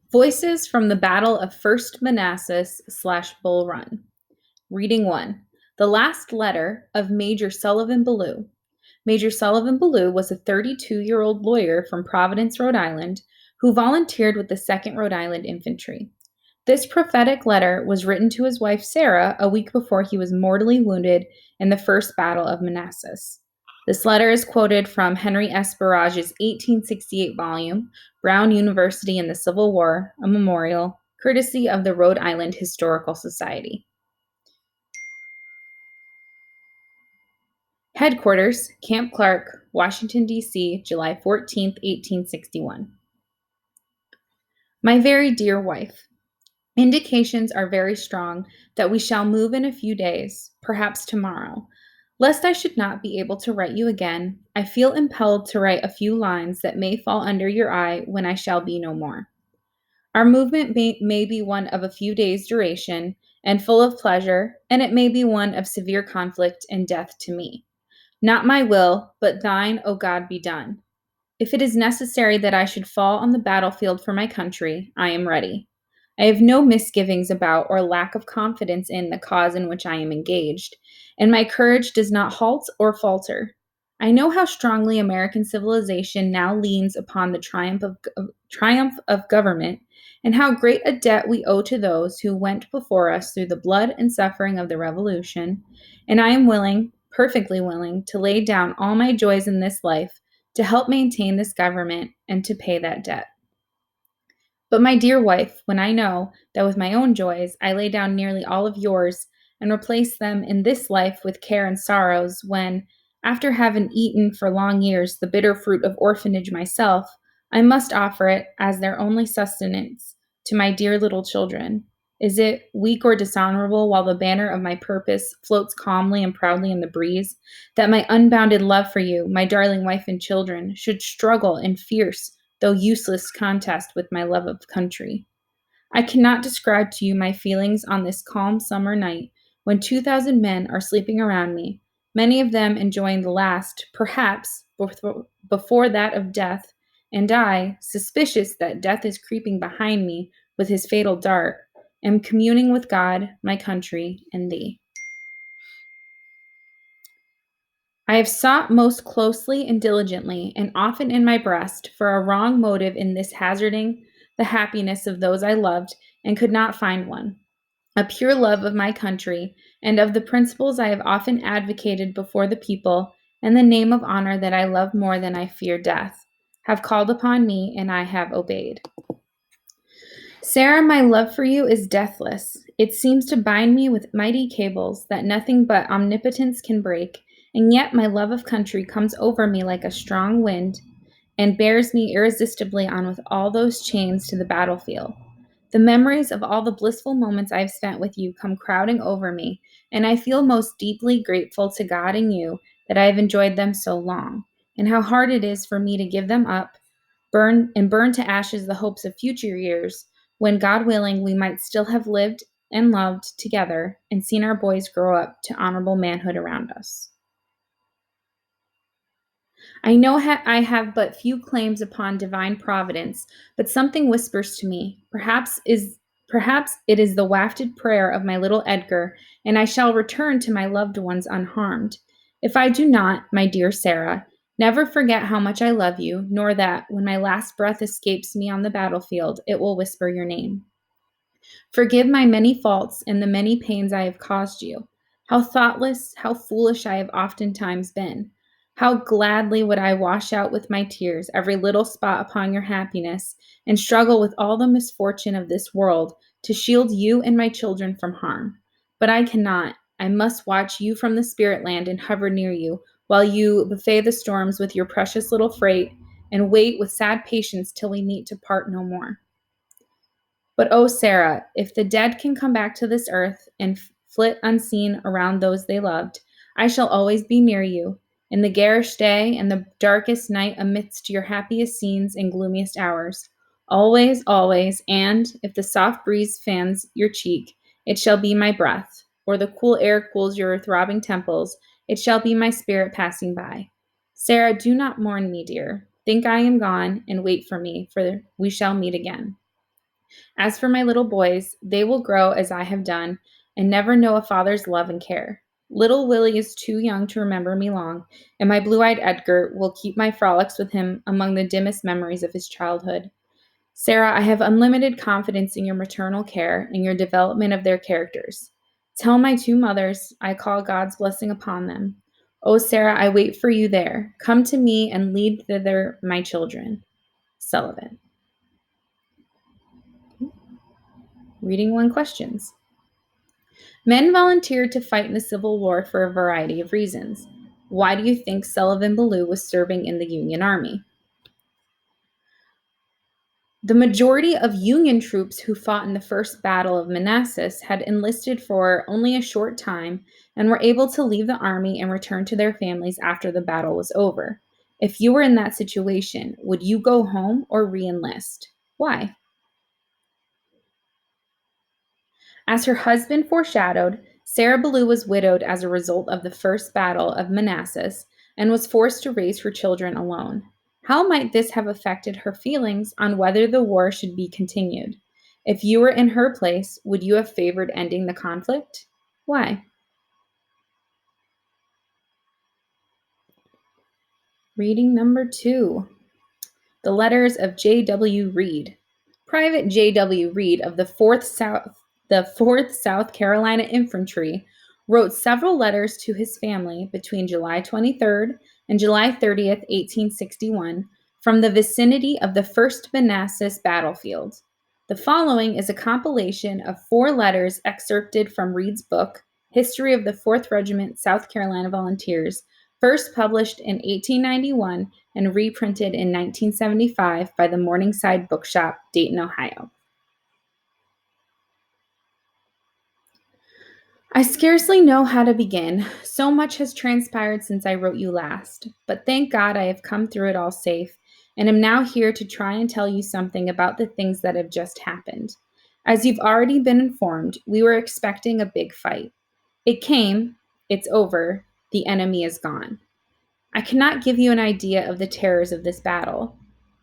Voices from the Battle of First Manassas / Bull Run. Reading 1. The Last Letter of Major Sullivan Ballou. Major Sullivan Ballou was a 32-year-old lawyer from Providence, Rhode Island, who volunteered with the 2nd Rhode Island Infantry. This prophetic letter was written to his wife Sarah a week before he was mortally wounded in the First Battle of Manassas. This letter is quoted from Henry S. Barage's 1868 volume, Brown University in the Civil War, a memorial, courtesy of the Rhode Island Historical Society. Headquarters, Camp Clark, Washington, D.C., July 14, 1861. My very dear wife, indications are very strong that we shall move in a few days, perhaps tomorrow. Lest I should not be able to write you again, I feel impelled to write a few lines that may fall under your eye when I shall be no more. Our movement may be one of a few days' duration and full of pleasure, and it may be one of severe conflict and death to me. Not my will, but thine, O God, be done. If it is necessary that I should fall on the battlefield for my country, I am ready. I have no misgivings about or lack of confidence in the cause in which I am engaged, and my courage does not halt or falter. I know how strongly American civilization now leans upon the triumph of government, and how great a debt we owe to those who went before us through the blood and suffering of the Revolution, and I am willing, perfectly willing, to lay down all my joys in this life to help maintain this government and to pay that debt. But my dear wife, when I know that with my own joys I lay down nearly all of yours and replace them in this life with care and sorrows, when, after having eaten for long years the bitter fruit of orphanage myself, I must offer it as their only sustenance to my dear little children, is it weak or dishonorable, while the banner of my purpose floats calmly and proudly in the breeze, that my unbounded love for you, my darling wife and children, should struggle in fierce, though useless, contest with my love of country? I cannot describe to you my feelings on this calm summer night, when 2,000 men are sleeping around me, many of them enjoying the last, perhaps, before that of death, and I, suspicious that death is creeping behind me with his fatal dart, am communing with God, my country, and thee. I have sought most closely and diligently, and often in my breast, for a wrong motive in this hazarding the happiness of those I loved, and could not find one. A pure love of my country, and of the principles I have often advocated before the people, and the name of honor that I love more than I fear death, have called upon me, and I have obeyed. Sarah, my love for you is deathless. It seems to bind me with mighty cables that nothing but omnipotence can break, and yet my love of country comes over me like a strong wind and bears me irresistibly on with all those chains to the battlefield. The memories of all the blissful moments I have spent with you come crowding over me, and I feel most deeply grateful to God and you that I have enjoyed them so long, and how hard it is for me to give them up, burn to ashes the hopes of future years, when, God willing, we might still have lived and loved together and seen our boys grow up to honorable manhood around us. I know I have but few claims upon divine providence, but something whispers to me, perhaps it is the wafted prayer of my little Edgar, and I shall return to my loved ones unharmed. If I do not, my dear Sarah, never forget how much I love you, nor that, when my last breath escapes me on the battlefield, it will whisper your name. Forgive my many faults and the many pains I have caused you. How thoughtless, how foolish I have oftentimes been. How gladly would I wash out with my tears every little spot upon your happiness, and struggle with all the misfortune of this world to shield you and my children from harm. But I cannot. I must watch you from the spirit land and hover near you, while you buffet the storms with your precious little freight, and wait with sad patience till we meet to part no more. But oh, Sarah, if the dead can come back to this earth and flit unseen around those they loved, I shall always be near you, in the garish day and the darkest night amidst your happiest scenes and gloomiest hours. Always, always, and if the soft breeze fans your cheek, it shall be my breath, or the cool air cools your throbbing temples, it shall be my spirit passing by. Sarah, do not mourn me, dear. Think I am gone, and wait for me, for we shall meet again. As for my little boys, they will grow as I have done and never know a father's love and care. Little Willie is too young to remember me long, and my blue eyed Edgar will keep my frolics with him among the dimmest memories of his childhood. Sarah, I have unlimited confidence in your maternal care and your development of their characters. Tell my two mothers I call God's blessing upon them. Oh, Sarah, I wait for you there. Come to me and lead thither my children. Sullivan. Reading one questions. Men volunteered to fight in the Civil War for a variety of reasons. Why do you think Sullivan Ballou was serving in the Union Army? The majority of Union troops who fought in the First Battle of Manassas had enlisted for only a short time and were able to leave the army and return to their families after the battle was over. If you were in that situation, would you go home or re-enlist? Why? As her husband foreshadowed, Sarah Ballou was widowed as a result of the First Battle of Manassas and was forced to raise her children alone. How might this have affected her feelings on whether the war should be continued? If you were in her place, would you have favored ending the conflict? Why? Reading number 2. The letters of J.W. Reed. Private J.W. Reed of the 4th South Carolina Infantry wrote several letters to his family between July 23rd and July 30th, 1861, from the vicinity of the First Manassas battlefield. The following is a compilation of 4 letters excerpted from Reed's book, History of the 4th Regiment South Carolina Volunteers, first published in 1891 and reprinted in 1975 by the Morningside Bookshop, Dayton, Ohio. I scarcely know how to begin. So much has transpired since I wrote you last, but thank God I have come through it all safe, and am now here to try and tell you something about the things that have just happened. As you've already been informed, we were expecting a big fight. It came, it's over, the enemy is gone. I cannot give you an idea of the terrors of this battle.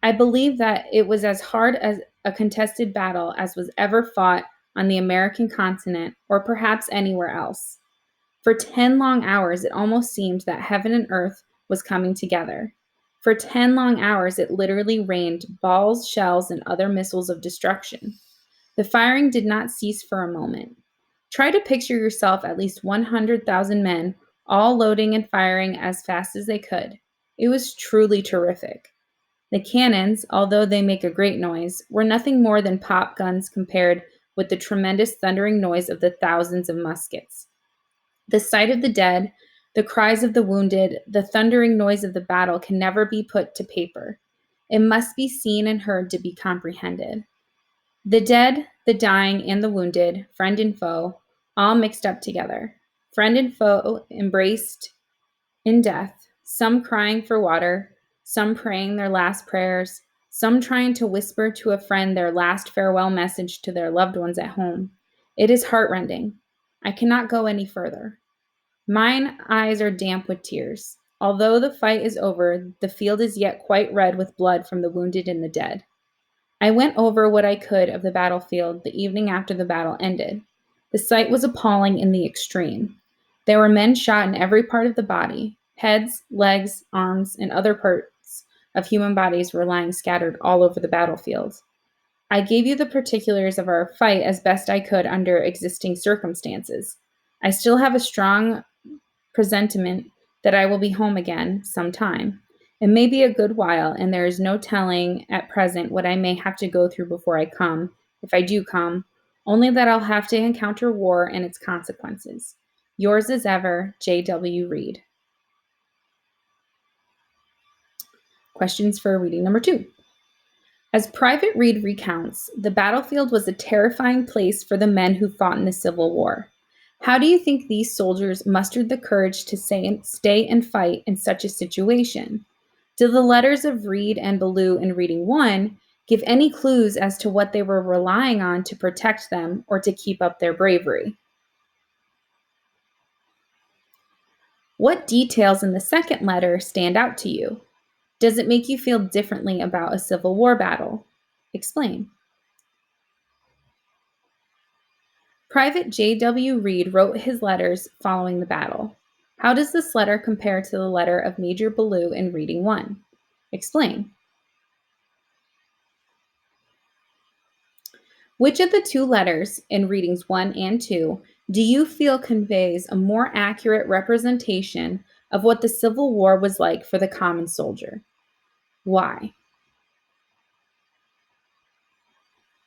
I believe that it was as hard as a contested battle as was ever fought on the American continent or perhaps anywhere else. For 10 long hours, it almost seemed that heaven and earth was coming together. For 10 long hours, it literally rained balls, shells, and other missiles of destruction. The firing did not cease for a moment. Try to picture yourself at least 100,000 men all loading and firing as fast as they could. It was truly terrific. The cannons, although they make a great noise, were nothing more than pop guns compared with the tremendous thundering noise of the thousands of muskets. The sight of the dead, the cries of the wounded, the thundering noise of the battle can never be put to paper. It must be seen and heard to be comprehended. The dead, the dying, and the wounded, friend and foe, all mixed up together. Friend and foe embraced in death, some crying for water, some praying their last prayers, some trying to whisper to a friend their last farewell message to their loved ones at home. It is heartrending. I cannot go any further. Mine eyes are damp with tears. Although the fight is over, the field is yet quite red with blood from the wounded and the dead. I went over what I could of the battlefield the evening after the battle ended. The sight was appalling in the extreme. There were men shot in every part of the body. Heads, legs, arms, and other parts of human bodies were lying scattered all over the battlefield. I gave you the particulars of our fight as best I could under existing circumstances. I still have a strong presentiment that I will be home again some time. It may be a good while, and there is no telling at present what I may have to go through before I come, if I do come, only that I'll have to encounter war and its consequences. Yours as ever, J.W. Reed. Questions for reading number 2. As Private Reed recounts, the battlefield was a terrifying place for the men who fought in the Civil War. How do you think these soldiers mustered the courage to stay and fight in such a situation? Do the letters of Reed and Ballou in Reading 1 give any clues as to what they were relying on to protect them or to keep up their bravery? What details in the second letter stand out to you? Does it make you feel differently about a Civil War battle? Explain. Private J.W. Reed wrote his letters following the battle. How does this letter compare to the letter of Major Ballou in Reading 1? Explain. Which of the two letters in Readings 1 and 2 do you feel conveys a more accurate representation of what the Civil War was like for the common soldier? Why?